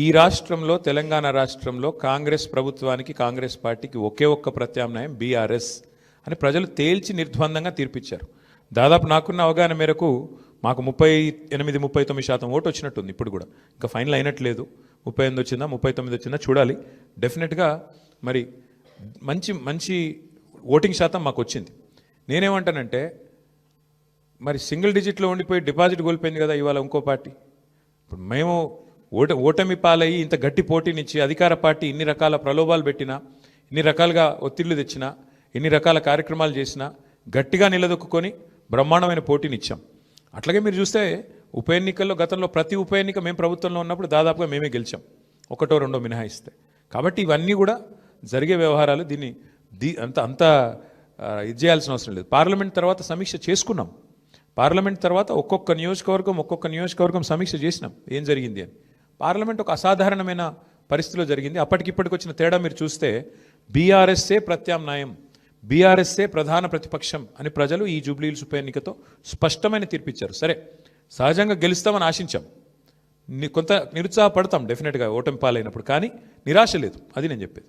ఈ రాష్ట్రంలో తెలంగాణ రాష్ట్రంలో కాంగ్రెస్ ప్రభుత్వానికి కాంగ్రెస్ పార్టీకి ఒకే ఒక్క ప్రత్యామ్నాయం బీఆర్ఎస్ అని ప్రజలు తేల్చి నిర్ద్వందంగా తీర్పిచ్చారు. దాదాపు నాకున్న అవగాహన మేరకు మాకు 38-39% ఓటు వచ్చినట్టుంది. ఇప్పుడు కూడా ఇంకా ఫైనల్ అయినట్లేదు. 38 వచ్చిందా 39 వచ్చిందా చూడాలి. డెఫినెట్గా మరి మంచి మంచి ఓటింగ్ శాతం మాకు వచ్చింది. నేనేమంటానంటే మరి సింగిల్ డిజిట్లో ఉండిపోయి డిపాజిట్ కోల్పోయింది కదా ఇవాళ ఇంకో పార్టీ. ఇప్పుడు మేము ఓటమి పాలయ్యి ఇంత గట్టి పోటీనిచ్చి అధికార పార్టీ ఇన్ని రకాల ప్రలోభాలు పెట్టినా, ఇన్ని రకాలుగా ఒత్తిళ్లు తెచ్చినా, ఎన్ని రకాల కార్యక్రమాలు చేసినా గట్టిగా నిలదొక్కుని బ్రహ్మాండమైన పోటీనిచ్చాం. అట్లాగే మీరు చూస్తే ఉప ఎన్నికల్లో గతంలో ప్రతి ఉప ఎన్నిక మేము ప్రభుత్వంలో ఉన్నప్పుడు దాదాపుగా మేమే గెలిచాం, ఒకటో రెండో మినహాయిస్తే. కాబట్టి ఇవన్నీ కూడా జరిగే వ్యవహారాలు. దీన్ని అంత ఇది చేయాల్సిన అవసరం లేదు. పార్లమెంట్ తర్వాత సమీక్ష చేసుకున్నాం. పార్లమెంట్ తర్వాత ఒక్కొక్క నియోజకవర్గం సమీక్ష చేసినాం ఏం జరిగింది అని. పార్లమెంట్ ఒక అసాధారణమైన పరిస్థితిలో జరిగింది. అప్పటికిప్పటికి వచ్చిన తేడా మీరు చూస్తే బీఆర్ఎస్ఏ ప్రత్యామ్నాయం, బీఆర్ఎస్ఏ ప్రధాన ప్రతిపక్షం అని ప్రజలు ఈ జూబ్లీహిల్స్ ఉప ఎన్నికతో స్పష్టమైన తీర్పిచ్చారు. సరే, సహజంగా గెలుస్తామని ఆశించాం, కొంత నిరుత్సాహపడతాం డెఫినెట్గా ఓటమి పాలైనప్పుడు, కానీ నిరాశ లేదు. అది నేను చెప్పేది.